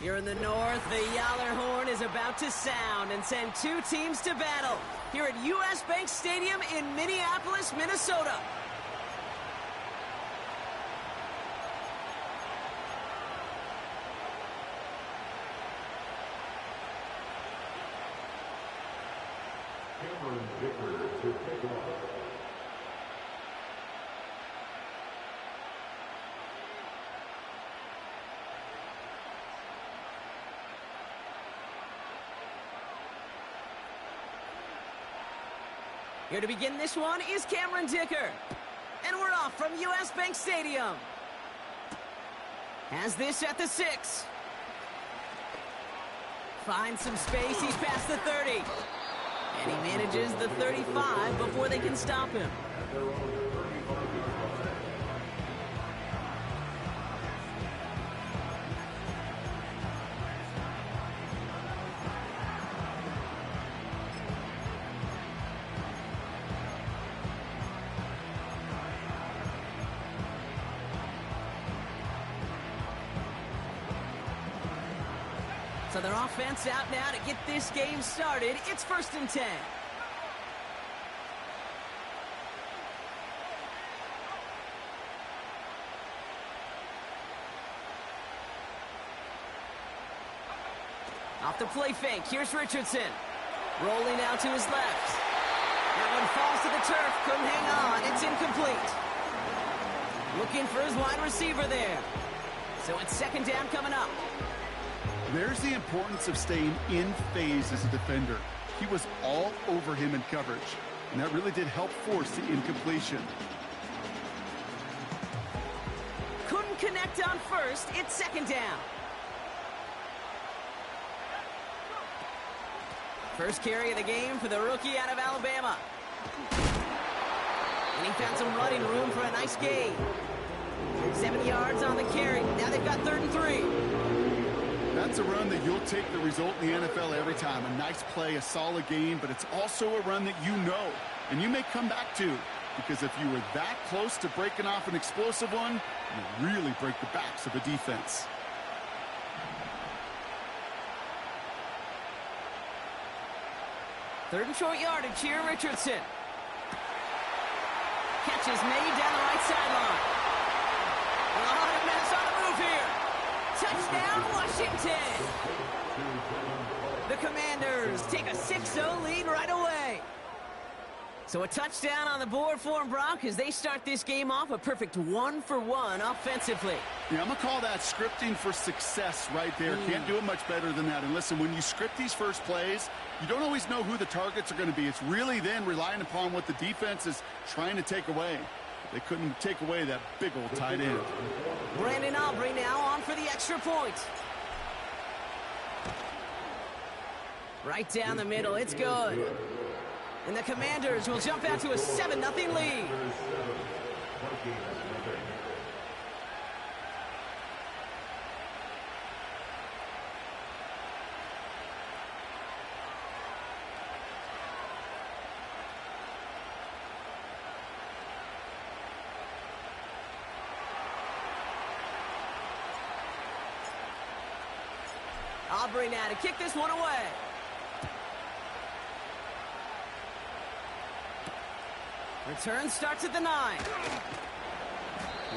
Here in the north, the Yaller horn is about to sound and send two teams to battle here at U.S. Bank Stadium in Minneapolis, Minnesota. Here to begin this one is Cameron Dicker. And we're off from U.S. Bank Stadium. Has this at the 6. Finds some space, he's past the 30. And he manages the 35 before they can stop him. So their offense out now to get this game started. It's 1st and 10. Off the play fake, here's Richardson. Rolling out to his left. That one falls to the turf, couldn't hang on, it's incomplete. Looking for his wide receiver there. So it's 2nd down coming up. There's the importance of staying in phase as a defender. He was all over him in coverage, and that really did help force the incompletion. Couldn't connect on first, it's 2nd down. First carry of the game for the rookie out of Alabama. And he found some running room for a nice gain. 7 yards on the carry. Now they've got 3rd and 3. That's a run that you'll take the result in the NFL every time. A nice play, a solid game, but it's also a run that you know, and you may come back to, because if you were that close to breaking off an explosive one, you really break the backs of the defense. Third and short yardage here, Richardson. Catch is made down the right sideline. A lot of minutes on the move here. Touchdown, Washington! The Commanders take a 6-0 lead right away. So a touchdown on the board for them, Brock, as they start this game off a perfect 1-for-1 offensively. Yeah, I'm going to call that scripting for success right there. Can't do it much better than that. And listen, when you script these first plays, you don't always know who the targets are going to be. It's really then relying upon what the defense is trying to take away. They couldn't take away that big old tight end. Brandon Aubrey now on for the extra point. Right down the middle, it's good. And the Commanders will jump out to a 7-0 lead. Aubrey now to kick this one away. Return starts at the 9.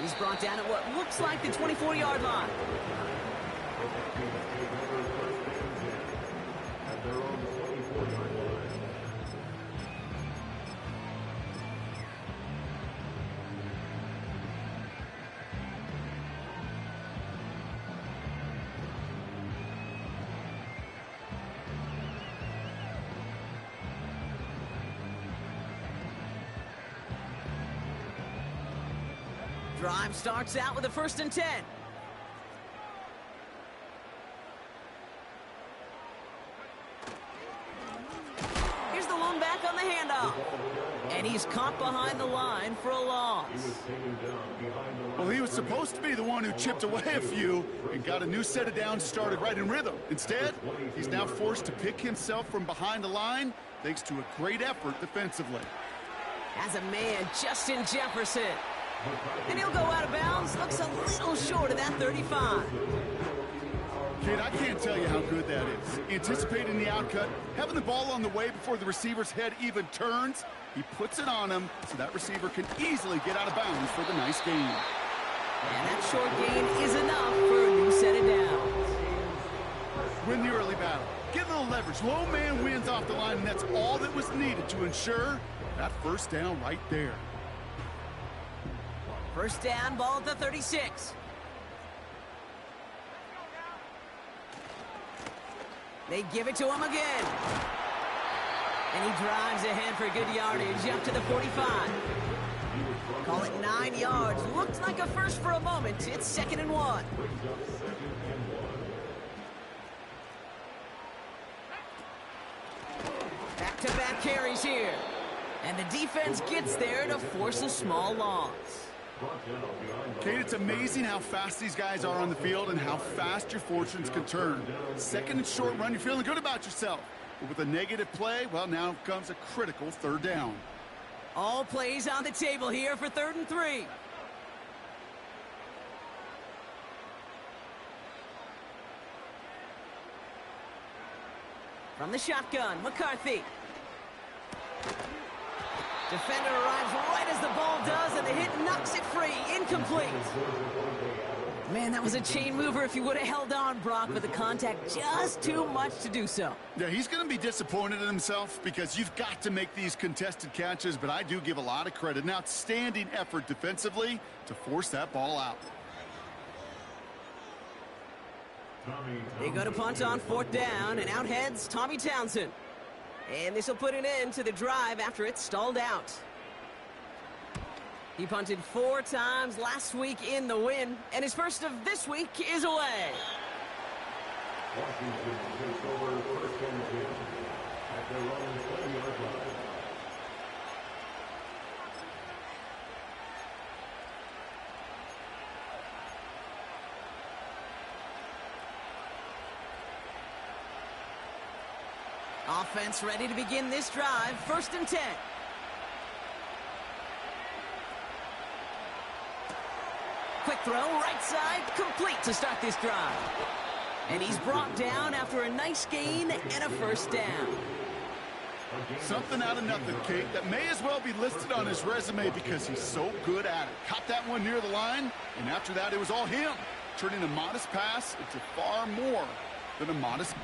He's brought down at what looks like the 24-yard line. Drive starts out with a 1st and 10. Here's the one back on the handoff. And he's caught behind the line for a loss. Well, he was supposed to be the one who chipped away a few and got a new set of downs started right in rhythm. Instead, he's now forced to pick himself from behind the line thanks to a great effort defensively. As a man, Justin Jefferson. And he'll go out of bounds. Looks a little short of that 35. Kid, I can't tell you how good that is. Anticipating the outcut, having the ball on the way before the receiver's head even turns, he puts it on him so that receiver can easily get out of bounds for the nice gain. And that short gain is enough for a new set of downs. Win the early battle. Get a little leverage. Low man wins off the line, and that's all that was needed to ensure that first down right there. First down, ball at the 36. They give it to him again. And he drives ahead for good yardage up to the 45. Call it 9 yards. Looked like a first for a moment. It's 2nd and 1. Back-to-back carries here. And the defense gets there to force a small loss. Kate, it's amazing how fast these guys are on the field and how fast your fortunes can turn. Second and short run, you're feeling good about yourself. But with a negative play, well, now comes a critical third down. All plays on the table here for 3rd and 3. From the shotgun, McCarthy. Defender arrives right as the ball does, and the hit knocks it free. Incomplete. Man, that was a chain mover if he would have held on, Brock, but the contact just too much to do so. Yeah, he's going to be disappointed in himself because you've got to make these contested catches, but I do give a lot of credit. An outstanding effort defensively to force that ball out. They go to punt on 4th down, and out heads Tommy Townsend. And this will put an end to the drive after it stalled out. He punted 4 times last week in the win, and his first of this week is away. Washington takes over 1st and 10 at their own 20-yard line. Offense ready to begin this drive. 1st and 10. Quick throw, right side, complete to start this drive. And he's brought down after a nice gain and a first down. Something out of nothing, Kate, that may as well be listed on his resume because he's so good at it. Caught that one near the line, and after that it was all him, turning a modest pass into far more than a modest...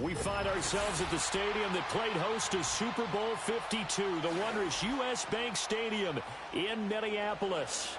We find ourselves at the stadium that played host to Super Bowl 52, the wondrous U.S. Bank Stadium in Minneapolis.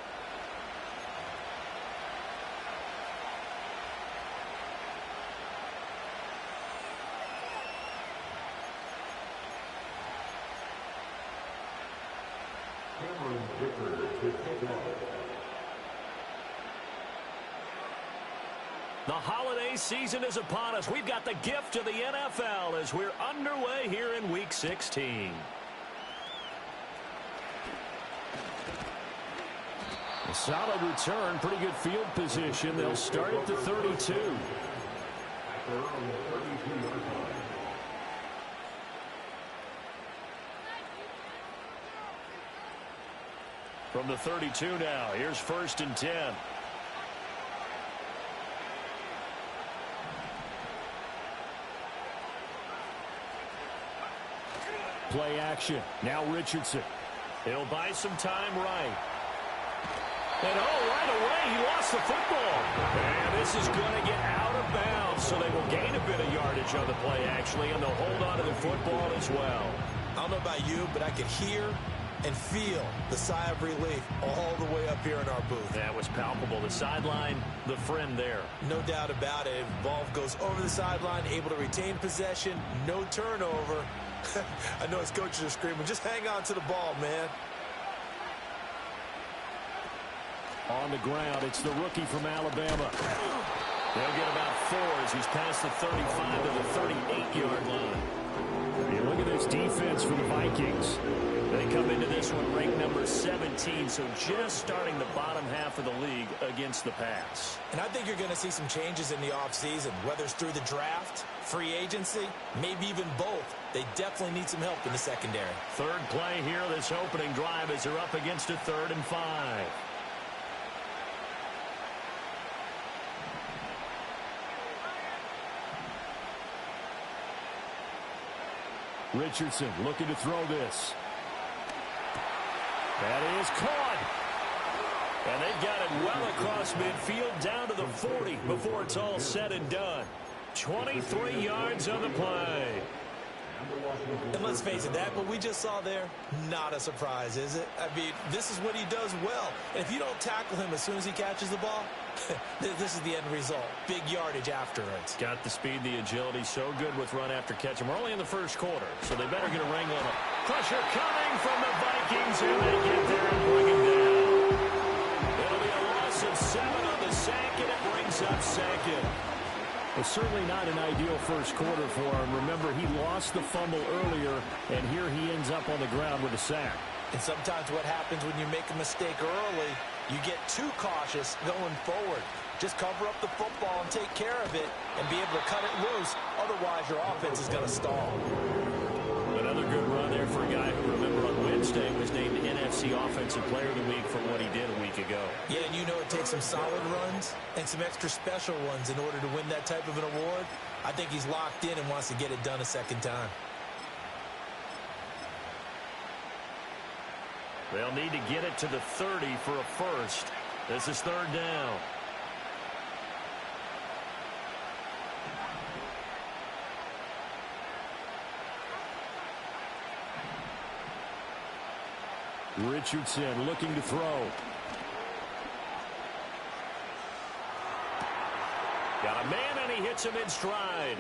The holiday season is upon us. We've got the gift of the NFL as we're underway here in Week 16. A solid return, pretty good field position. They'll start at the 32. From the 32 now, here's 1st and 10. Play action. Now Richardson. He'll buy some time right. And right away, he lost the football. And this is going to get out of bounds, so they will gain a bit of yardage on the play, actually, and they'll hold on to the football as well. I don't know about you, but I could hear and feel the sigh of relief all the way up here in our booth. That was palpable. The sideline, the friend there. No doubt about it. Ball goes over the sideline, able to retain possession, no turnover. I know his coaches are screaming, just hang on to the ball, man. On the ground, it's the rookie from Alabama. They'll get about 4 as he's past the 35 to the 38-yard line. You look at this defense for the Vikings. They come into this one ranked number 17, so just starting the bottom half of the league against the pass. And I think you're going to see some changes in the offseason, whether it's through the draft, free agency, maybe even both. They definitely need some help in the secondary. Third play here, this opening drive, as they're up against a 3rd and 5. Richardson looking to throw this. That is caught. And they've got it well across midfield down to the 40 before it's all said and done. 23 yards on the play. And let's face it, that what we just saw there, not a surprise, is it? I mean, this is what he does well. And if you don't tackle him as soon as he catches the ball, this is the end result. Big yardage afterwards. Got the speed, the agility, so good with run after catch. And we're only in the first quarter, so they better get a wrangle on him. Pressure coming from the Vikings, and they get there and bring him down. It'll be a loss of 7 on the sack, and it brings up 2nd. Well, certainly not an ideal first quarter for him. Remember, he lost the fumble earlier, and here he ends up on the ground with a sack. And sometimes what happens when you make a mistake early, you get too cautious going forward. Just cover up the football and take care of it and be able to cut it loose. Otherwise, your offense is going to stall. Another good run there for a guy who, remember, on Wednesday was named NFC Offensive Player of the Week for what he did a week ago. Yeah, and you know it takes some solid runs and some extra special ones in order to win that type of an award. I think he's locked in and wants to get it done a second time. They'll need to get it to the 30 for a first. This is 3rd down. Richardson looking to throw. Got a man, and he hits him in stride.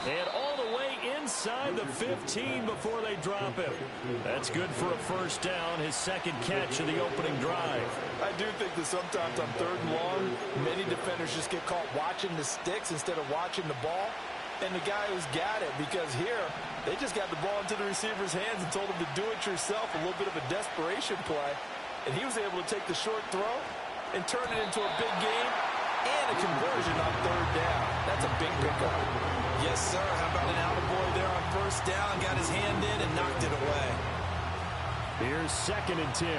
And all the way inside the 15 before they drop him. That's good for a first down, his 2nd catch of the opening drive. I do think that sometimes on 3rd and long, many defenders just get caught watching the sticks instead of watching the ball. And the guy who's got it, because here, they just got the ball into the receiver's hands and told him to do it yourself, a little bit of a desperation play. And he was able to take the short throw and turn it into a big game and a conversion on 3rd down. That's a big pickup. Yes, sir. How about an attaboy there on 1st down? Got his hand in and knocked it away. Here's 2nd and 10.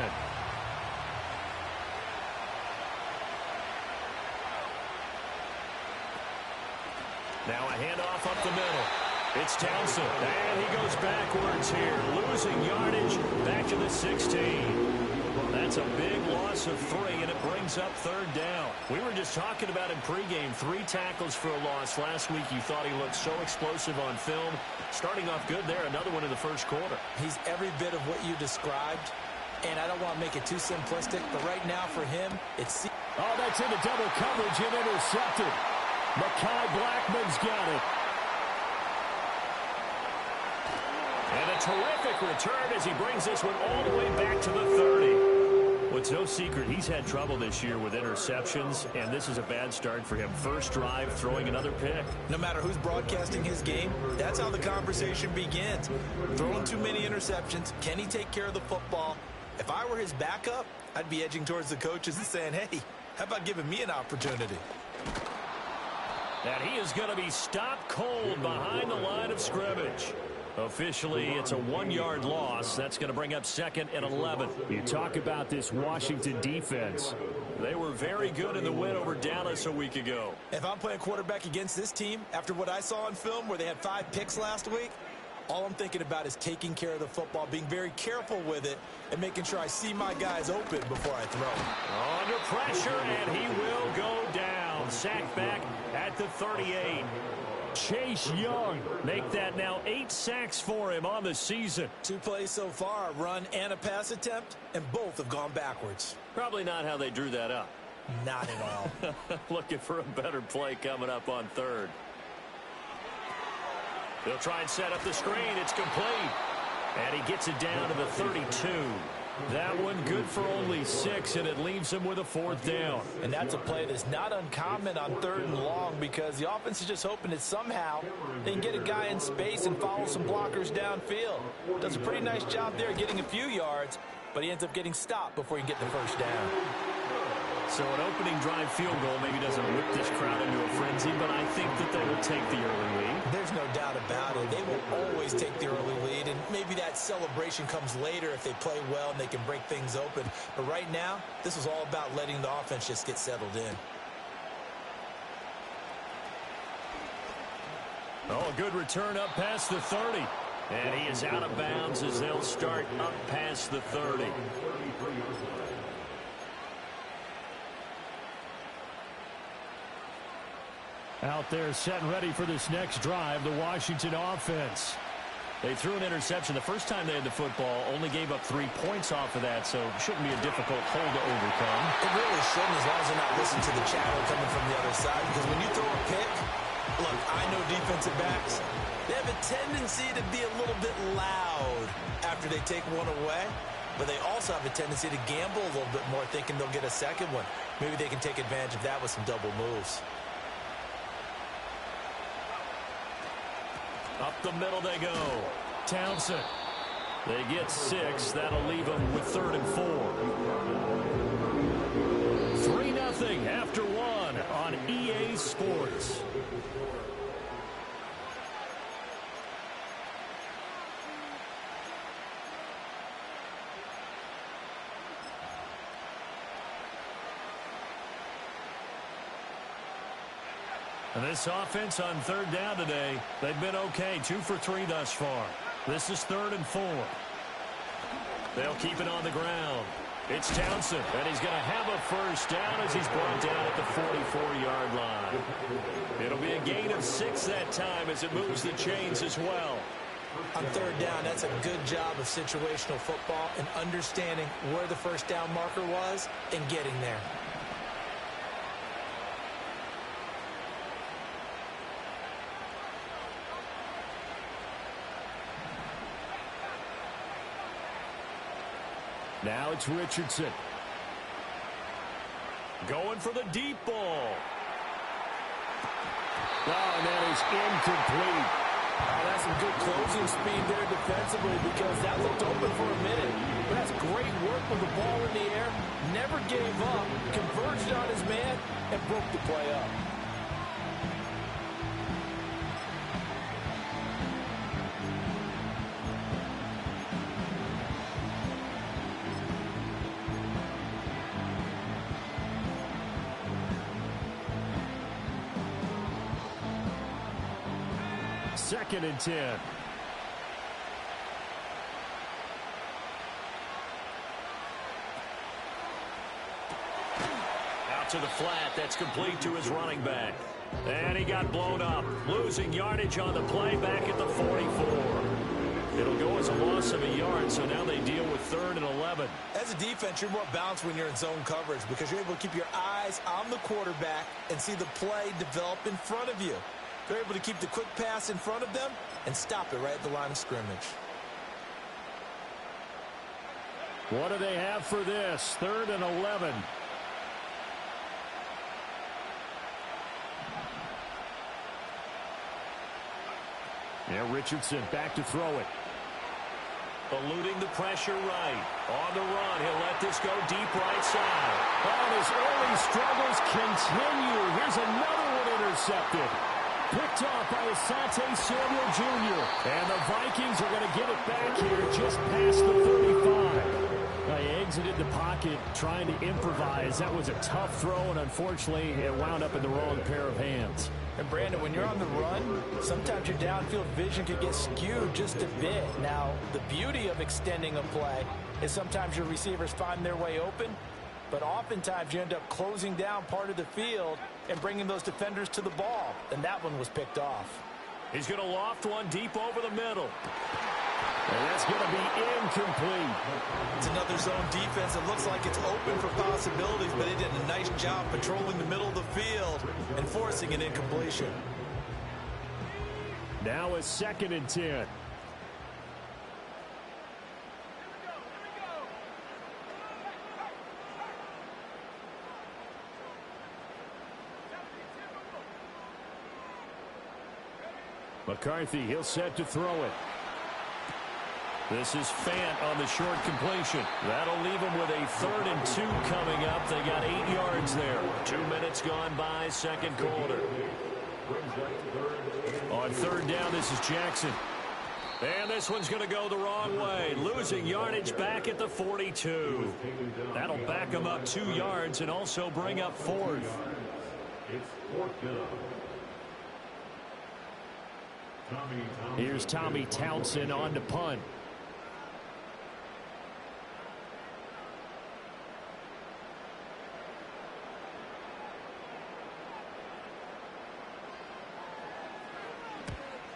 Now a handoff up the middle. It's Townsend, and he goes backwards here, losing yardage back to the 16. That's a big loss of 3, and it brings up 3rd down. We were just talking about in pregame, 3 tackles for a loss. Last week you thought he looked so explosive on film. Starting off good there, another one in the first quarter. He's every bit of what you described, and I don't want to make it too simplistic, but right now for him, it's... Oh, that's into double coverage and intercepted. Mekhi Blackman's got it. And a terrific return as he brings this one all the way back to the 30. Well, it's no secret he's had trouble this year with interceptions, and this is a bad start for him. First drive, throwing another pick. No matter who's broadcasting his game, that's how the conversation begins. Throwing too many interceptions. Can he take care of the football? If I were his backup, I'd be edging towards the coaches and saying, hey, how about giving me an opportunity? And he is going to be stopped cold behind the line of scrimmage. Officially, it's a 1-yard loss. That's going to bring up 2nd and 11. You talk about this Washington defense. They were very good in the win over Dallas a week ago. If I'm playing quarterback against this team, after what I saw on film where they had 5 picks last week, all I'm thinking about is taking care of the football, being very careful with it, and making sure I see my guys open before I throw. Under pressure, and he will go down. Sacked back at the 38. Chase Young, make that now 8 sacks for him on the season. 2 plays so far, a run and a pass attempt, and both have gone backwards. Probably not how they drew that up. Not at all. Looking for a better play coming up on 3rd. They'll try and set up the screen. It's complete. And he gets it down to the 32. That one good for only 6, and it leaves him with a 4th down. And that's a play that's not uncommon on 3rd and long because the offense is just hoping that somehow they can get a guy in space and follow some blockers downfield. Does a pretty nice job there getting a few yards, but he ends up getting stopped before he can get the first down. So an opening drive field goal maybe doesn't whip this crowd into a frenzy, but I think that they will take the early lead. There's no doubt about it. They will always take the early lead, and maybe that celebration comes later if they play well and they can break things open. But right now, this is all about letting the offense just get settled in. Oh, a good return up past the 30. And he is out of bounds as they'll start up past the 30. Out there set and ready for this next drive, the Washington offense. They threw an interception the first time they had the football, only gave up 3 points off of that, so it shouldn't be a difficult hole to overcome. It really shouldn't, as long as they're not listening to the chatter coming from the other side, because when you throw a pick, look, I know defensive backs, they have a tendency to be a little bit loud after they take one away, but they also have a tendency to gamble a little bit more, thinking they'll get a second one. Maybe they can take advantage of that with some double moves. Up the middle they go. Townsend. They get 6. That'll leave them with 3rd and 4. 3-0 after 1 on EA Sports. And this offense on 3rd down today, they've been okay. 2 for 3 thus far. This is 3rd and 4. They'll keep it on the ground. It's Townsend, and he's going to have a first down as he's brought down at the 44-yard line. It'll be a gain of 6 that time as it moves the chains as well. On 3rd down, that's a good job of situational football and understanding where the first down marker was and getting there. Now it's Richardson. Going for the deep ball. Oh, and that is incomplete. Oh, that's some good closing speed there defensively because that looked open for a minute. But that's great work with the ball in the air. Never gave up, converged on his man, and broke the play up. Second and 10. out to the flat. That's complete to his running back. And he got blown up, losing yardage on the play back at the 44. It'll go as a loss of a yard, so now they deal with 3rd and 11. As a defense, you're more balanced when you're in zone coverage because you're able to keep your eyes on the quarterback and see the play develop in front of you. They're able to keep the quick pass in front of them and stop it right at the line of scrimmage. What do they have for this? 3rd and 11. Yeah, Richardson back to throw it. Eluding the pressure right. On the run, he'll let this go deep right side. And his early struggles continue. Here's another one intercepted. Picked off by Asante Samuel Jr. And the Vikings are going to get it back here just past the 35. He exited the pocket trying to improvise. That was a tough throw, and unfortunately, it wound up in the wrong pair of hands. And, Brandon, when you're on the run, sometimes your downfield vision can get skewed just a bit. Now, the beauty of extending a play is sometimes your receivers find their way open, but oftentimes you end up closing down part of the field and bringing those defenders to the ball, and that one was picked off. He's going to loft one deep over the middle. And that's going to be incomplete. It's another zone defense. It looks like it's open for possibilities, but they did a nice job patrolling the middle of the field and forcing an incompletion. Now a 2nd and 10. McCarthy, he'll set to throw it. This is Fant on the short completion. That'll leave him with a 3rd and 2 coming up. They got 8 yards there. 2 minutes gone by, 2nd quarter. On 3rd down, this is Jackson. And this one's going to go the wrong way. Losing yardage back at the 42. That'll back him up 2 yards and also bring up 4th. It's 4th down. Here's Tommy Townsend on to punt.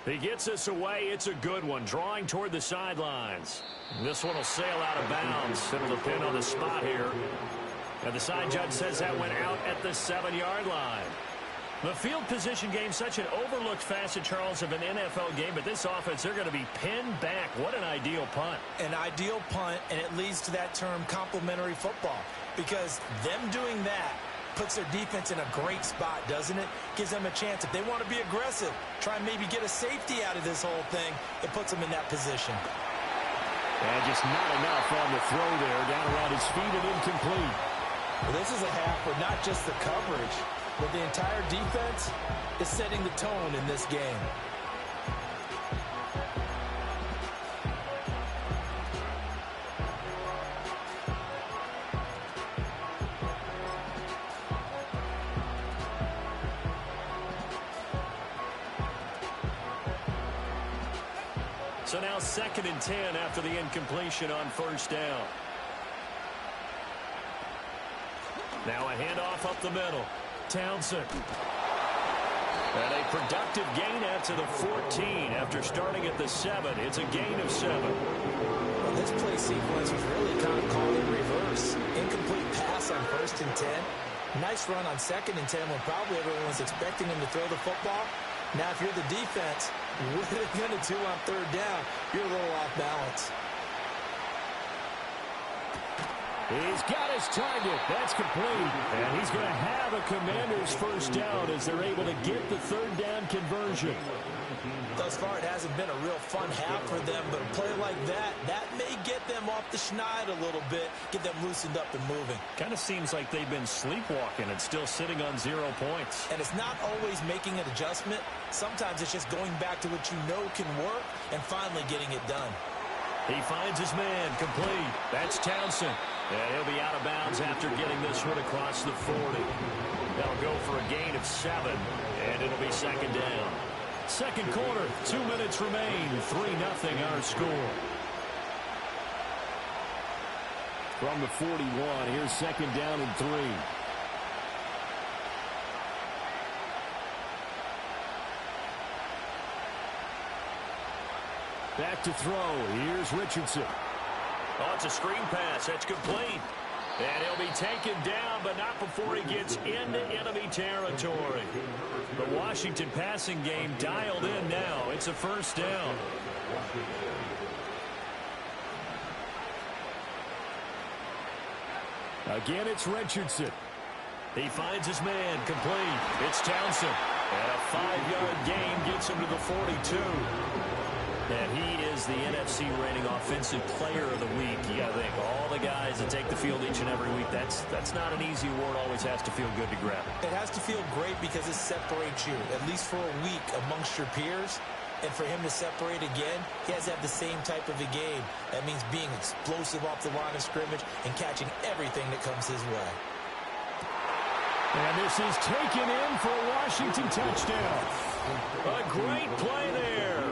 He gets us away. It's a good one. Drawing toward the sidelines. This one will sail out of bounds. It'll depend on the spot here. And the side judge says that went out at the 7-yard line. The field position game, such an overlooked facet, Charles, of an NFL game. But this offense, they're going to be pinned back. What an ideal punt. An ideal punt, and it leads to that term complementary football. Because them doing that puts their defense in a great spot, doesn't it? Gives them a chance. If they want to be aggressive, try and maybe get a safety out of this whole thing, it puts them in that position. And just not enough on the throw there. Down around his feet and incomplete. Well, this is a half for not just the coverage, but the entire defense is setting the tone in this game. So now 2nd and 10 after the incompletion on 1st down. Now a handoff up the middle. Townsend. And a productive gain out to the 14 after starting at the 7. It's a gain of 7. Well, this play sequence was really kind of called in reverse. Incomplete pass on 1st and 10. Nice run on 2nd and 10 when probably everyone was expecting him to throw the football. Now, if you're the defense, what are they going to do on 3rd down? You're a little off balance. He's got his target. That's complete. And he's going to have a Commander's 1st down as they're able to get the 3rd down conversion. Thus far, it hasn't been a real fun half for them, but a play like that may get them off the schneid a little bit, get them loosened up and moving. Kind of seems like they've been sleepwalking and still sitting on 0 points. And it's not always making an adjustment. Sometimes it's just going back to what you know can work and finally getting it done. He finds his man, complete. That's Townsend. And he'll be out of bounds after getting this one across the 40. They'll go for a gain of 7, and it'll be 2nd down. 2nd quarter, 2 minutes remain. 3-0 our score. From the 41, here's 2nd down and 3. Back to throw. Here's Richardson. Oh, it's a screen pass. That's complete. And he'll be taken down, but not before he gets into enemy territory. The Washington passing game dialed in now. It's a first down. Again, it's Richardson. He finds his man, complete. It's Townsend. And a 5-yard gain gets him to the 42. And he is the NFC reigning offensive player of the week. You got to think, all the guys that take the field each and every week, that's not an easy award. Always has to feel good to grab it. It has to feel great because it separates you, at least for a week, amongst your peers. And for him to separate again, he has to have the same type of a game. That means being explosive off the line of scrimmage and catching everything that comes his way. And this is taken in for a Washington touchdown. A great play there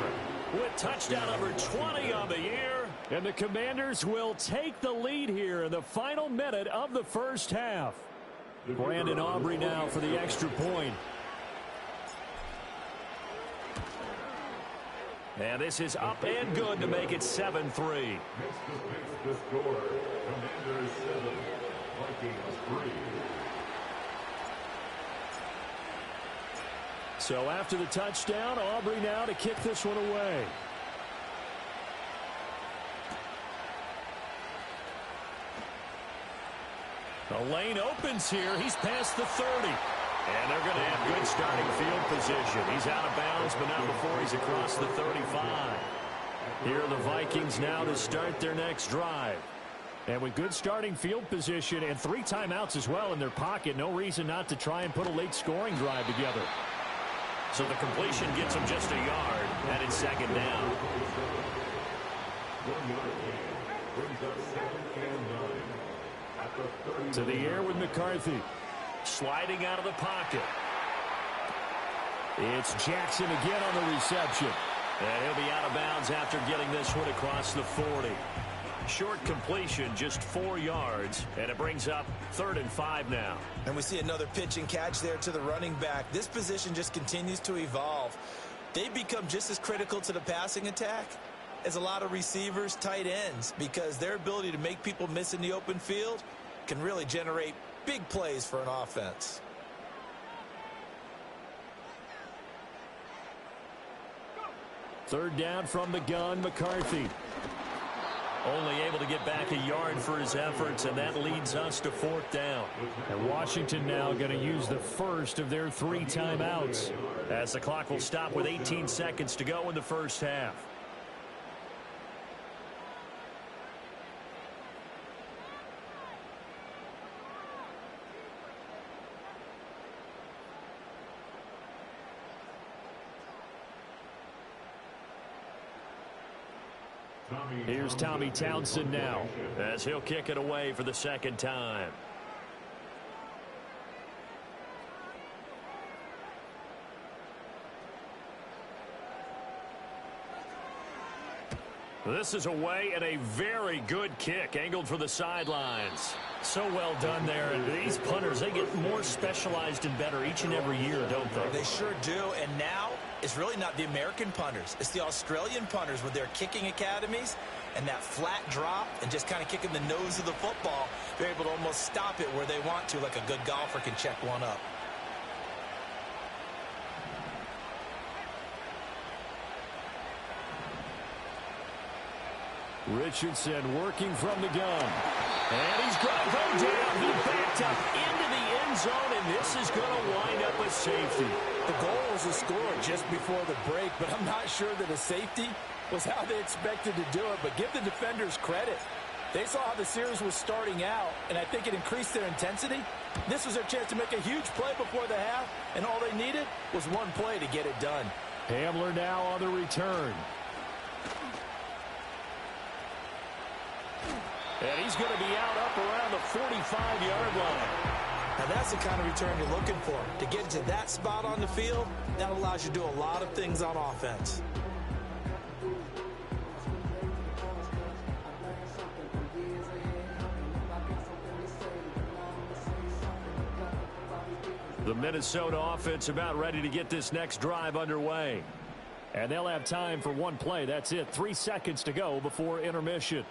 with touchdown number 20 on the year. And the Commanders will take the lead here in the final minute of the first half. Brandon Aubrey now for the extra point. And this is up and good to make it 7-3. Next the score, Commanders 7, Vikings 3. So after the touchdown, Aubrey now to kick this one away. The lane opens here. He's past the 30. And they're going to have good starting field position. He's out of bounds, but not before he's across the 35. Here are the Vikings now to start their next drive. And with good starting field position and 3 timeouts as well in their pocket, no reason not to try and put a late scoring drive together. So the completion gets him just a yard, and it's second down. 1 yard gain brings up 2nd and 9 at the 30. To the air with McCarthy. Sliding out of the pocket. It's Jackson again on the reception. And he'll be out of bounds after getting this one across the 40. Short completion, just 4 yards, and it brings up 3rd and 5 now. And we see another pitch and catch there to the running back. This position just continues to evolve. They become just as critical to the passing attack as a lot of receivers, tight ends, because their ability to make people miss in the open field can really generate big plays for an offense. Third down from the gun, McCarthy. Only able to get back a yard for his efforts, and that leads us to 4th down. And Washington now going to use the first of their 3 timeouts as the clock will stop with 18 seconds to go in the first half. Here's Tommy Townsend now as he'll kick it away for the 2nd time. This is away and a very good kick angled for the sidelines. So well done there. And these punters, they get more specialized and better each and every year, don't they? They sure do. And now it's really not the American punters. It's the Australian punters with their kicking academies and that flat drop and just kind of kicking the nose of the football. They're able to almost stop it where they want to, like a good golfer can check one up. Richardson working from the gun. And he's going to go down. He backed up into the end zone, and this is going to wind up a safety. The goal was a score just before the break, but I'm not sure that a safety was how they expected to do it. But give the defenders credit. They saw how the series was starting out, and I think it increased their intensity. This was their chance to make a huge play before the half, and all they needed was one play to get it done. Hamler now on the return. And he's going to be out up around the 45-yard line. Now that's the kind of return you're looking for. To get to that spot on the field, that allows you to do a lot of things on offense. The Minnesota offense about ready to get this next drive underway. And they'll have time for one play. That's it. 3 seconds to go before intermission.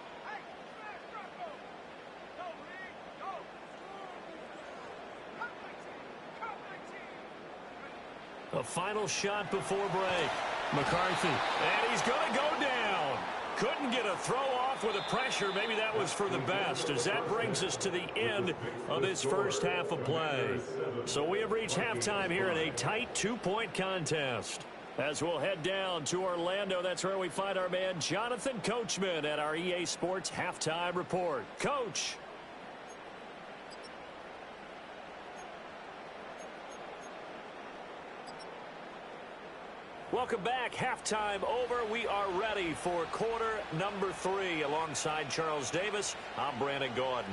A final shot before break. McCarthy. And he's going to go down. Couldn't get a throw off with the pressure. Maybe that was for the best, as that brings us to the end of this first half of play. So we have reached halftime here in a tight 2-point contest. As we'll head down to Orlando, that's where we find our man Jonathan Coachman at our EA Sports Halftime Report. Coach. Welcome back. Halftime over. We are ready for quarter number 3. Alongside Charles Davis, I'm Brandon Gordon.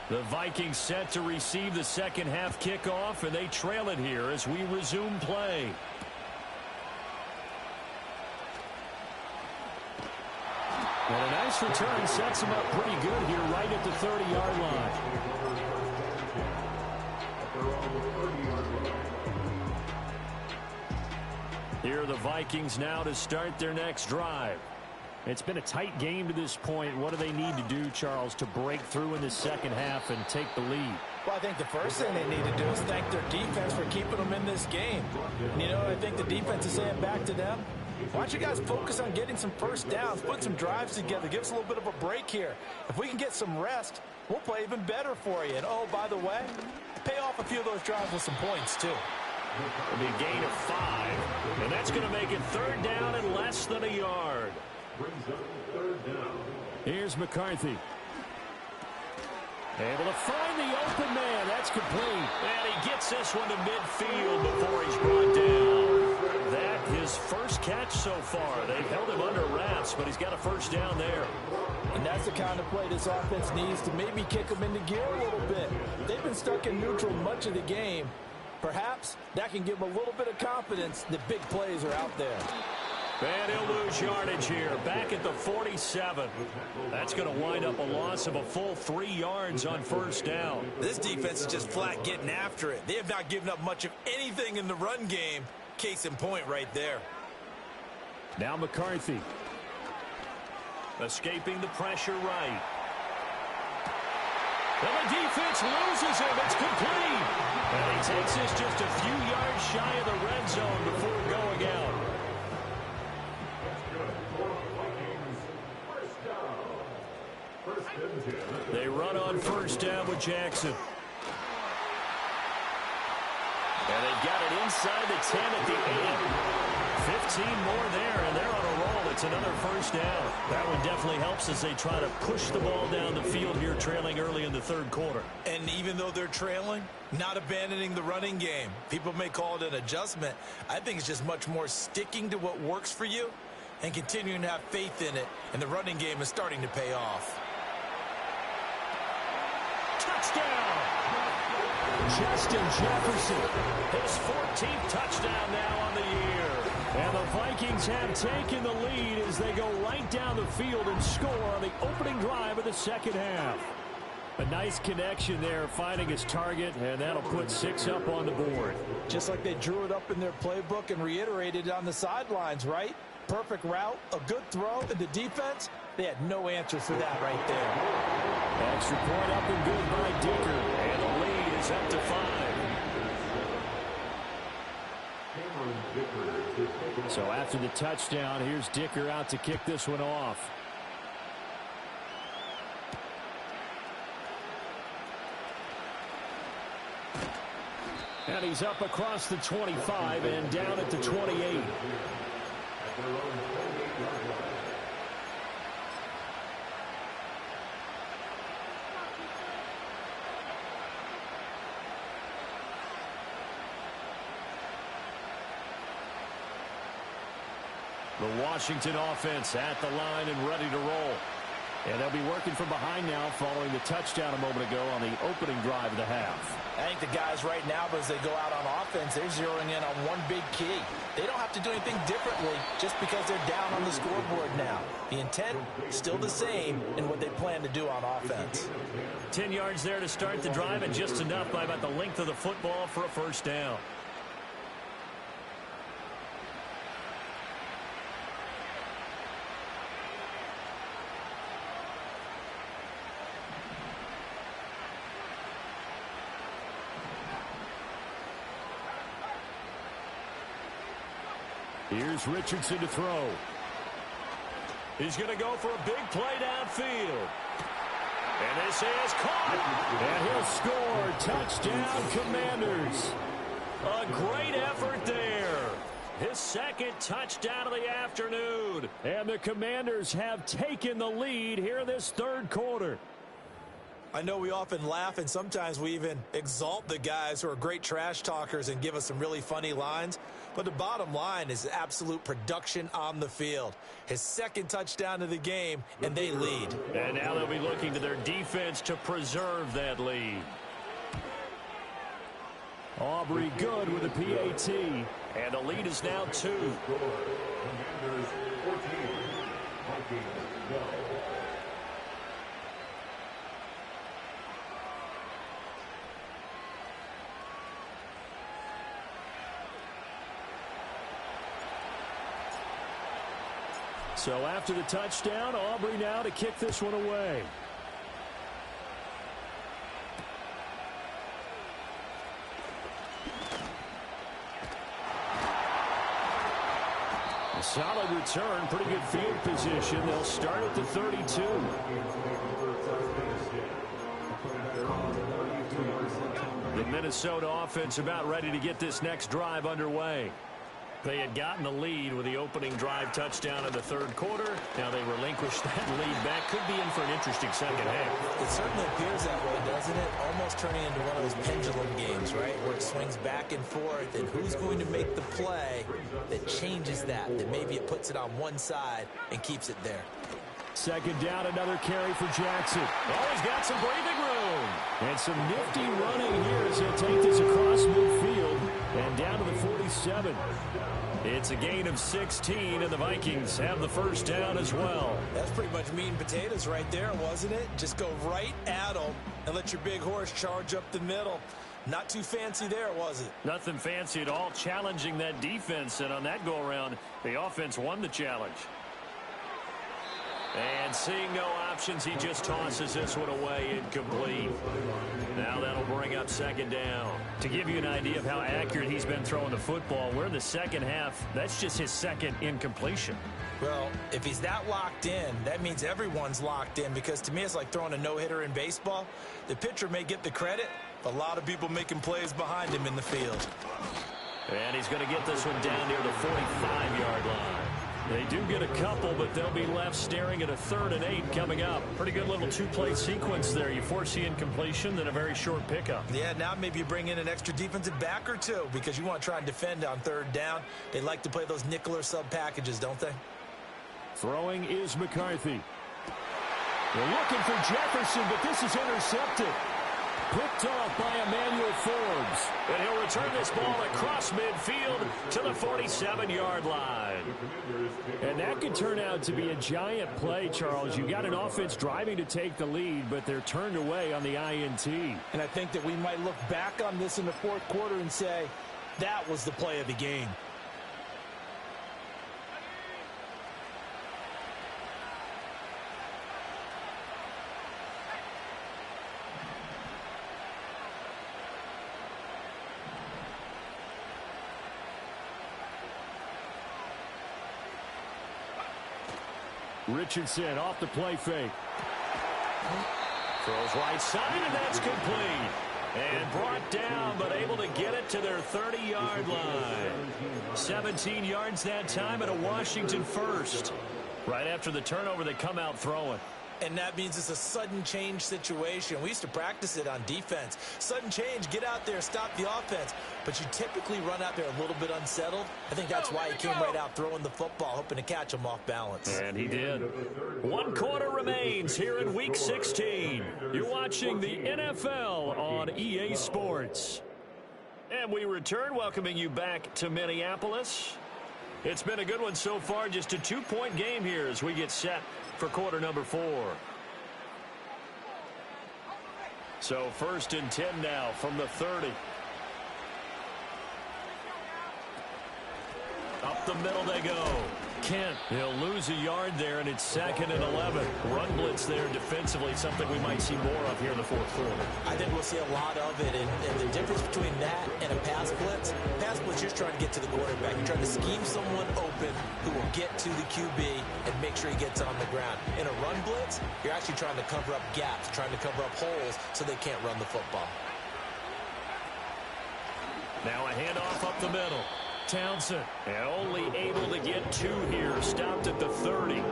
The Vikings set to receive the second half kickoff, and they trail it here as we resume play. And a nice return sets him up pretty good here right at the 30-yard line. Here are the Vikings now to start their next drive. It's been a tight game to this point. What do they need to do, Charles, to break through in the second half and take the lead? Well, I think the first thing they need to do is thank their defense for keeping them in this game. And, you know, I think the defense is saying back to them, why don't you guys focus on getting some first downs, put some drives together, give us a little bit of a break here. If we can get some rest, we'll play even better for you. And, oh, by the way, pay off a few of those drives with some points, too. It'll be a gain of 5, and that's going to make it third down and less than a yard. Here's McCarthy. Able to find the open man. That's complete. And he gets this one to midfield before he's brought down. That his first catch so far. They've held him under wraps, but he's got a first down there. And that's the kind of play this offense needs to maybe kick them into gear a little bit. They've been stuck in neutral much of the game. Perhaps that can give them a little bit of confidence that big plays are out there. And he'll lose yardage here, back at the 47. That's going to wind up a loss of a full 3 yards on first down. This defense is just flat getting after it. They have not given up much of anything in the run game. Case in point right there. Now McCarthy. Escaping the pressure right. And the defense loses him. It's complete. And he takes this just a few yards shy of the red zone before going out. They run on first down with Jackson. And they've got it inside the 10 at the 8. 15 more there, and they're on a roll. It's another first down. That one definitely helps as they try to push the ball down the field here, trailing early in the third quarter. And even though they're trailing, not abandoning the running game. People may call it an adjustment. I think it's just much more sticking to what works for you and continuing to have faith in it. And the running game is starting to pay off. Touchdown! Justin Jefferson, his 14th touchdown now on the year. And the Vikings have taken the lead as they go right down the field and score on the opening drive of the second half. A nice connection there, finding his target, and that'll put 6 up on the board. Just like they drew it up in their playbook and reiterated it on the sidelines, right? Perfect route, a good throw, and the defense, they had no answer for that right there. Extra point up and good by Dicker, and the lead is up to 5. So after the touchdown, here's Dicker out to kick this one off. And he's up across the 25 and down at the 28. The Washington offense at the line and ready to roll. And they'll be working from behind now following the touchdown a moment ago on the opening drive of the half. I think the guys right now, as they go out on offense, they're zeroing in on one big key. They don't have to do anything differently just because they're down on the scoreboard now. The intent still the same in what they plan plan to do on offense. 10 yards there to start the drive, and just enough by about the length of the football for a first down. Here's Richardson to throw. He's going to go for a big play downfield. And this is caught. And he'll score. Touchdown, Commanders. A great effort there. His second touchdown of the afternoon. And the Commanders have taken the lead here in this third quarter. I know we often laugh, and sometimes we even exalt the guys who are great trash talkers and give us some really funny lines. But the bottom line is absolute production on the field. His second touchdown of the game, and they lead. And now they'll be looking to their defense to preserve that lead. Aubrey good with a PAT. And the lead is now 2. Commanders 14, Vikings 0. So after the touchdown, Aubrey now to kick this one away. A solid return, pretty good field position. They'll start at the 32. The Minnesota offense about ready to get this next drive underway. They had gotten the lead with the opening drive touchdown in the third quarter. Now they relinquish that lead back. Could be in for an interesting second half. It certainly appears that way, doesn't it? Almost turning into one of those pendulum games, right? Where it swings back and forth, and who's going to make the play that changes that maybe it puts it on one side and keeps it there. Second down, another carry for Jackson. Oh, he's got some breathing room. And some nifty running here as he'll take this across midfield and down to the 47. It's a gain of 16, and the Vikings have the first down as well. That's pretty much meat and potatoes right there, wasn't it? Just go right at them and let your big horse charge up the middle. Not too fancy there, was it? Nothing fancy at all, challenging that defense, and on that go-around, the offense won the challenge. And seeing no options, he just tosses this one away incomplete. Now that'll bring up second down. To give you an idea of how accurate he's been throwing the football, we're in the second half. That's just his second incompletion. Well, if he's that locked in, that means everyone's locked in, because to me it's like throwing a no-hitter in baseball. The pitcher may get the credit, but a lot of people making plays behind him in the field. And he's going to get this one down near the 45-yard line. They do get a couple, but they'll be left staring at a 3rd and 8 coming up. Pretty good little two-play sequence there. You force the incompletion, then a very short pickup. Yeah, now maybe you bring in an extra defensive back or two because you want to try and defend on 3rd down. They like to play those nickel or sub packages, don't they? Throwing is McCarthy. They're looking for Jefferson, but this is intercepted. Picked off by Emmanuel Forbes. And he'll return this ball across midfield to the 47-yard line. And that could turn out to be a giant play, Charles. You got an offense driving to take the lead, but they're turned away on the INT. And I think that we might look back on this in the 4th quarter and say, that was the play of the game. Richardson off the play fake. Throws right side, and that's complete. And brought down, but able to get it to their 30-yard line. 17 yards that time, and a Washington first. Right after the turnover, they come out throwing. And that means it's a sudden change situation. We used to practice it on defense. Sudden change, get out there, stop the offense. But you typically run out there a little bit unsettled. I think that's why he came right out throwing the football, hoping to catch him off balance. And he did. 1 quarter remains here in Week 16. You're watching the NFL on EA Sports. And we return, welcoming you back to Minneapolis. It's been a good one so far, just a 2-point game here as we get set for quarter number 4. So 1st and 10 now from the 30. Up the middle they go. Kent, he'll lose a yard there, and it's 2nd and 11. Run blitz there defensively, something we might see more of here in the 4th quarter. I think we'll see a lot of it, and the difference between that and a pass blitz, you're trying to get to the quarterback. You're trying to scheme someone open who will get to the QB and make sure he gets on the ground. In a run blitz, you're actually trying to cover up gaps, trying to cover up holes so they can't run the football. Now a handoff up the middle. Townsend, and only able to get 2 here, stopped at the 30. All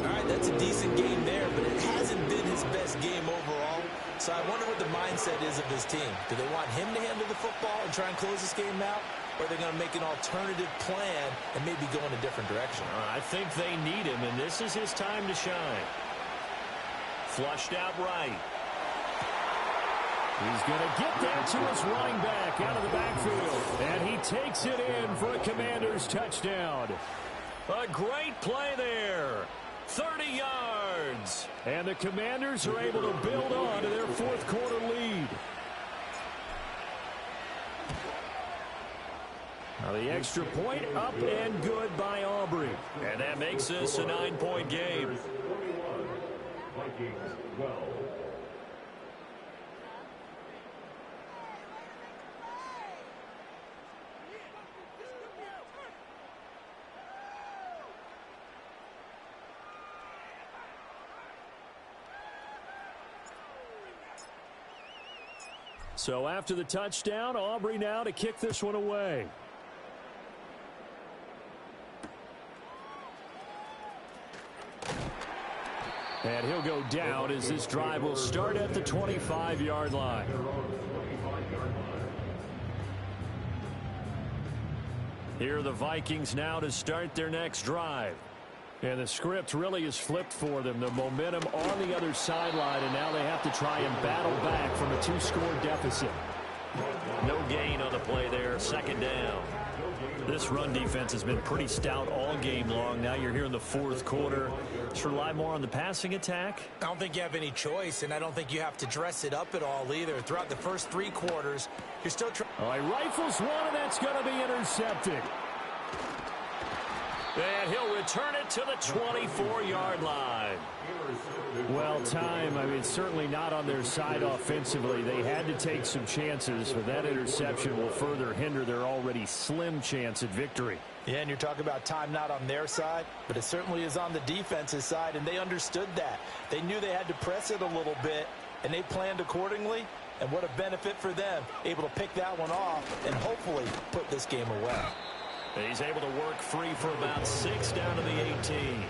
right, that's a decent game there, but it hasn't been his best game overall. So I wonder what the mindset is of his team. Do they want him to handle the football and try and close this game out? Or are they going to make an alternative plan and maybe go in a different direction? I think they need him, and this is his time to shine. Flushed out right. He's going to get that to his running back out of the backfield. And he takes it in for a Commanders touchdown. A great play there. 30 yards. And the Commanders are able to build on to their 4th quarter lead. Now the extra point up and good by Aubrey. And that makes this a 9-point game. Vikings 12. So after the touchdown, Aubrey now to kick this one away. And he'll go down as this drive will start at the 25-yard line. Here are the Vikings now to start their next drive. And the script really is flipped for them. The momentum on the other sideline, and now they have to try and battle back from a 2-score deficit. No gain on the play there, 2nd down. This run defense has been pretty stout all game long. Now you're here in the 4th quarter. Just rely more on the passing attack. I don't think you have any choice, and I don't think you have to dress it up at all either. Throughout the first 3 quarters, you're still trying. All right, rifles one, and that's going to be intercepted. And he'll return it to the 24-yard line. Well, time, I mean, certainly not on their side offensively. They had to take some chances, but that interception will further hinder their already slim chance at victory. Yeah, and you're talking about time not on their side, but it certainly is on the defense's side, and they understood that. They knew they had to press it a little bit, and they planned accordingly. And what a benefit for them, able to pick that one off and hopefully put this game away. He's able to work free for about 6 down to the 18.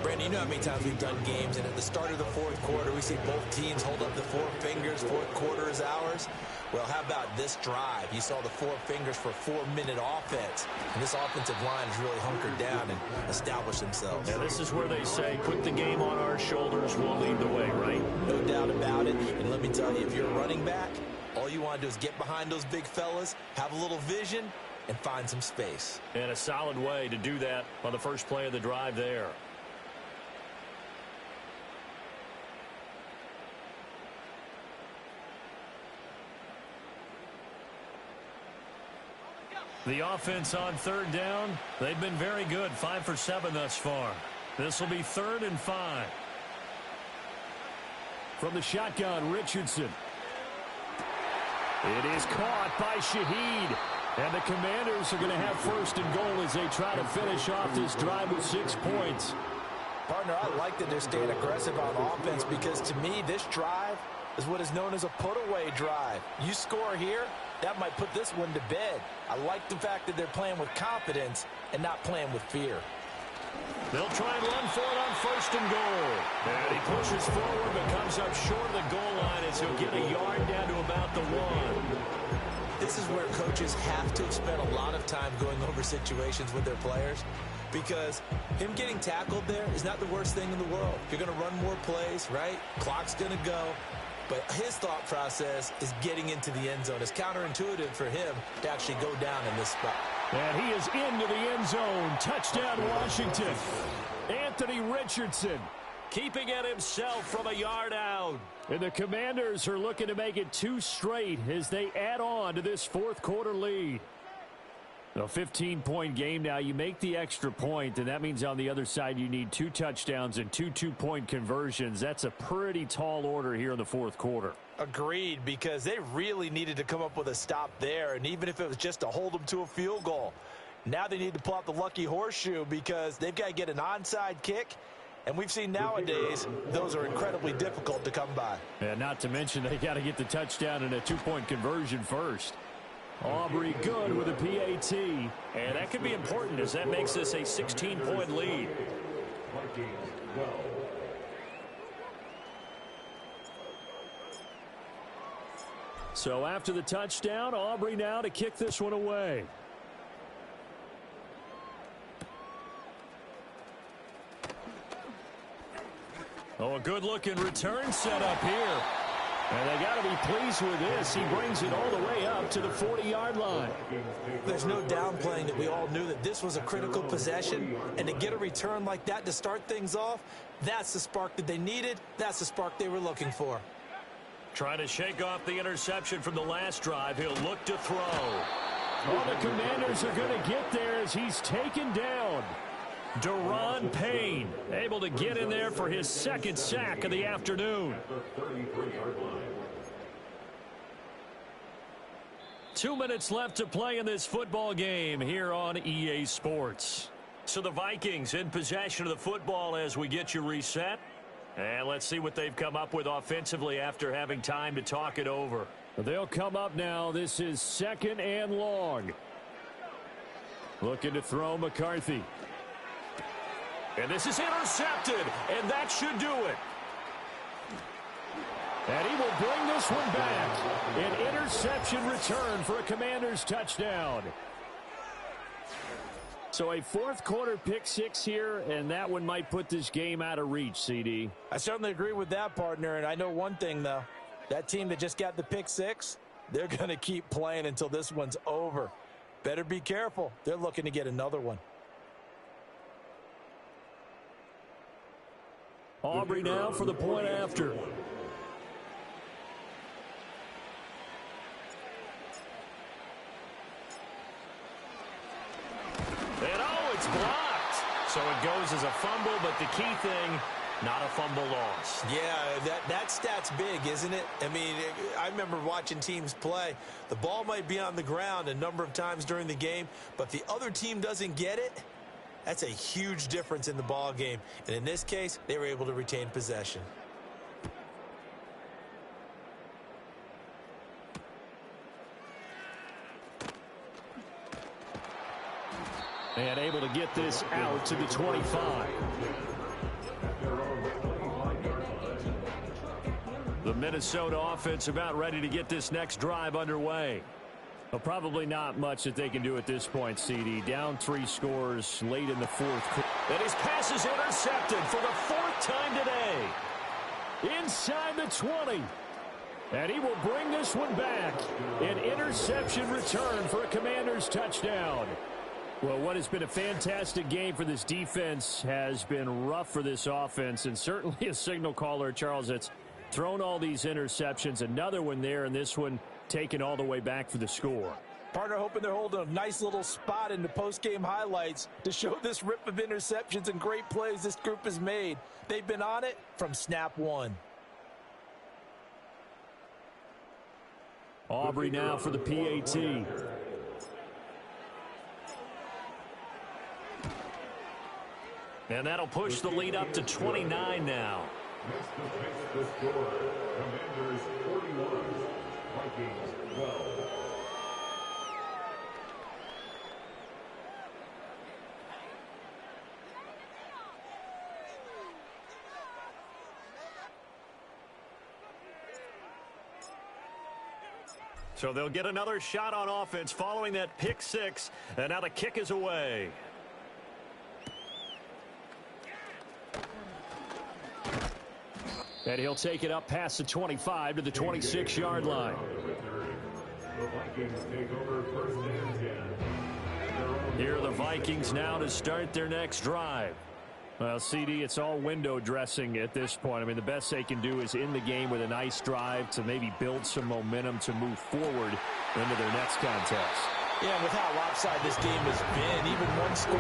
Brandon, you know how many times we've done games, and at the start of the 4th quarter, we see both teams hold up the 4 fingers, 4th quarter is ours. Well, how about this drive? You saw the 4 fingers for 4-minute offense, and this offensive line has really hunkered down and established themselves. Yeah, this is where they say, put the game on our shoulders, we'll lead the way, right? No doubt about it, and let me tell you, if you're a running back, all you want to do is get behind those big fellas, have a little vision, and find some space. And a solid way to do that on the first play of the drive there. The offense on 3rd down, they've been very good, 5 for 7 thus far. This will be 3rd and 5. From the shotgun, Richardson. It is caught by Shaheed. And the Commanders are going to have 1st and goal as they try to finish off this drive with 6 points. Partner, I like that they're staying aggressive on offense because to me, this drive is what is known as a put-away drive. You score here, that might put this one to bed. I like the fact that they're playing with confidence and not playing with fear. They'll try and run for it on 1st and goal. And he pushes forward but comes up short of the goal line as he'll get a yard down to about the 1. This is where coaches have to spend a lot of time going over situations with their players because him getting tackled there is not the worst thing in the world. You're going to run more plays, right? Clock's going to go. But his thought process is getting into the end zone. It's counterintuitive for him to actually go down in this spot. And he is into the end zone. Touchdown, Washington. Anthony Richardson. keeping it himself from a yard out. And the Commanders are looking to make it 2 straight as they add on to this fourth quarter lead. A 15-point game now. You make the extra point, and that means on the other side you need 2 touchdowns and 2 two-point conversions. That's a pretty tall order here in the fourth quarter. Agreed, because they really needed to come up with a stop there, and even if it was just to hold them to a field goal. Now they need to pull out the lucky horseshoe because they've got to get an onside kick, and we've seen nowadays those are incredibly difficult to come by. And not to mention they got to get the touchdown and a 2-point conversion first. Aubrey good with a PAT. And that could be important as that makes this a 16-point lead. So after the touchdown, Aubrey now to kick this one away. Oh, a good-looking return set up here. And they got to be pleased with this. He brings it all the way up to the 40-yard line. There's no downplaying that we all knew that this was a critical possession, and to get a return like that to start things off, that's the spark that they needed. That's the spark they were looking for. Trying to shake off the interception from the last drive. He'll look to throw. Oh, the Commanders are going to get there as he's taken down. Deron Payne able to get in there for his second sack of the afternoon. 2 minutes left to play in this football game here on EA Sports. So the Vikings in possession of the football as we get you reset. And let's see what they've come up with offensively after having time to talk it over. They'll come up now. This is 2nd and long. Looking to throw McCarthy. And this is intercepted, and that should do it. And he will bring this one back. An interception return for a Commanders touchdown. So a fourth quarter pick 6 here, and that one might put this game out of reach, CD. I certainly agree with that, partner, and I know one thing, though. That team that just got the pick 6, they're going to keep playing until this one's over. Better be careful. They're looking to get another one. Aubrey now for the point after. And oh, it's blocked. So it goes as a fumble, but the key thing, not a fumble loss. Yeah, that stat's big, isn't it? I mean, I remember watching teams play. The ball might be on the ground a number of times during the game, but the other team doesn't get it. That's a huge difference in the ball game. And in this case, they were able to retain possession. And able to get this out to the 25. The Minnesota offense about ready to get this next drive underway. Well, probably not much that they can do at this point, CD. Down 3 scores late in the fourth quarter. And his pass is intercepted for the 4th time today. Inside the 20. And he will bring this one back. An interception return for a Commanders touchdown. Well, what has been a fantastic game for this defense has been rough for this offense, and certainly a signal caller, Charles, that's thrown all these interceptions. Another one there, and this one taken all the way back for the score. Partner hoping they're holding a nice little spot in the post-game highlights to show this rip of interceptions and great plays this group has made. They've been on it from snap 1. Aubrey now for the PAT. And that'll push the lead up to 29 now. Next the score. Commanders 41, Vikings 12. So they'll get another shot on offense following that pick 6. And now the kick is away. And he'll take it up past the 25 to the 26-yard line. The Vikings take over 1st and 10. Here are the Vikings now to start their next drive. Well, CD, it's all window dressing at this point. I mean, the best they can do is in the game with a nice drive to maybe build some momentum to move forward into their next contest. Yeah, with how lopsided this game has been, even one score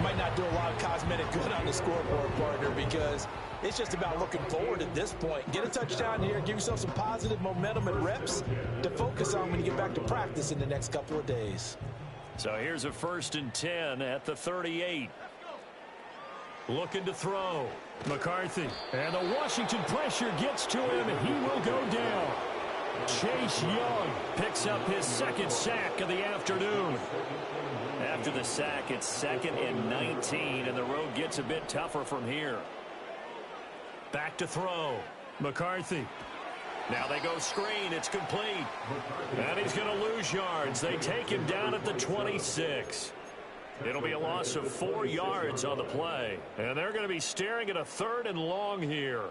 might not do a lot of cosmetic good on the scoreboard, partner, because it's just about looking forward at this point. Get a touchdown here, give yourself some positive momentum and reps to focus on when you get back to practice in the next couple of days. So here's a 1st and 10 at the 38. Looking to throw. McCarthy. And the Washington pressure gets to him, and he will go down. Chase Young picks up his 2nd sack of the afternoon. After the sack, it's 2nd and 19, and the road gets a bit tougher from here. Back to throw. McCarthy. Now they go screen. It's complete. And he's going to lose yards. They take him down at the 26. It'll be a loss of 4 yards on the play. And they're going to be staring at a 3rd and long here.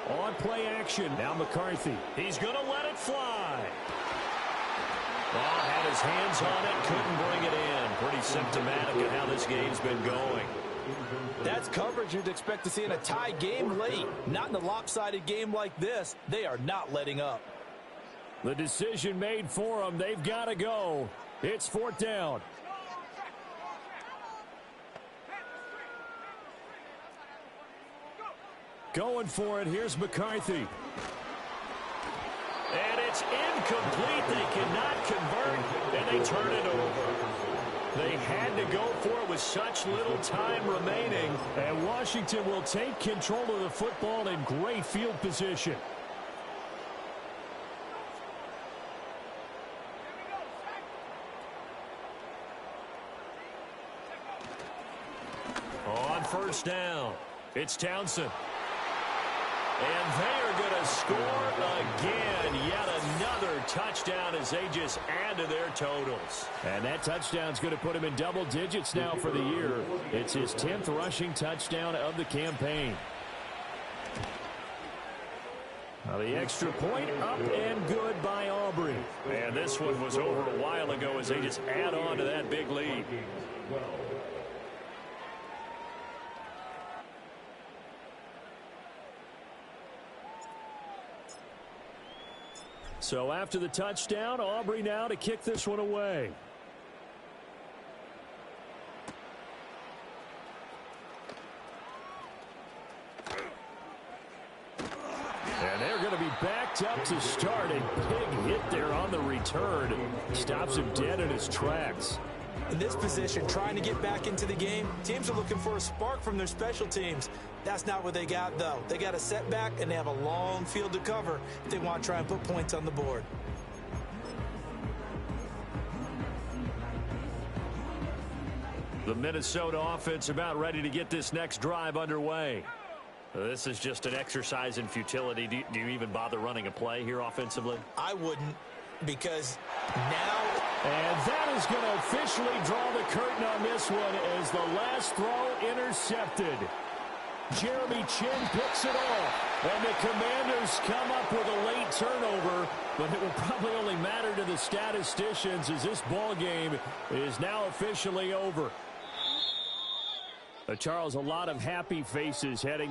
On play action. Now McCarthy. He's going to let it fly. Ball had his hands on it. Couldn't bring it in. Pretty symptomatic of how this game's been going. That's coverage you'd expect to see in a tie game late. Not in a lopsided game like this. They are not letting up. The decision made for them. They've got to go. It's 4th down. Going for it. Here's McCarthy. And it's incomplete. They cannot convert, and they turn it over. They had to go for it with such little time remaining, and Washington will take control of the football in great field position. On 1st down, it's Townsend. And they are going to score again. Yet another touchdown as they just add to their totals. And that touchdown's going to put him in double digits now for the year. It's his 10th rushing touchdown of the campaign. Now the extra point up and good by Aubrey. And this one was over a while ago as they just add on to that big lead. So after the touchdown, Aubrey now to kick this one away. And they're going to be backed up to start. A big hit there on the return. Stops him dead in his tracks. In this position, trying to get back into the game, teams are looking for a spark from their special teams. That's not what they got, though. They got a setback, and they have a long field to cover if they want to try and put points on the board. The Minnesota offense about ready to get this next drive underway. This is just an exercise in futility. Do you even bother running a play here offensively? I wouldn't, because now... And that is going to officially draw the curtain on this one as the last throw intercepted. Jeremy Chin picks it off. And the Commanders come up with a late turnover, but it will probably only matter to the statisticians as this ball game is now officially over. Charles, a lot of happy faces heading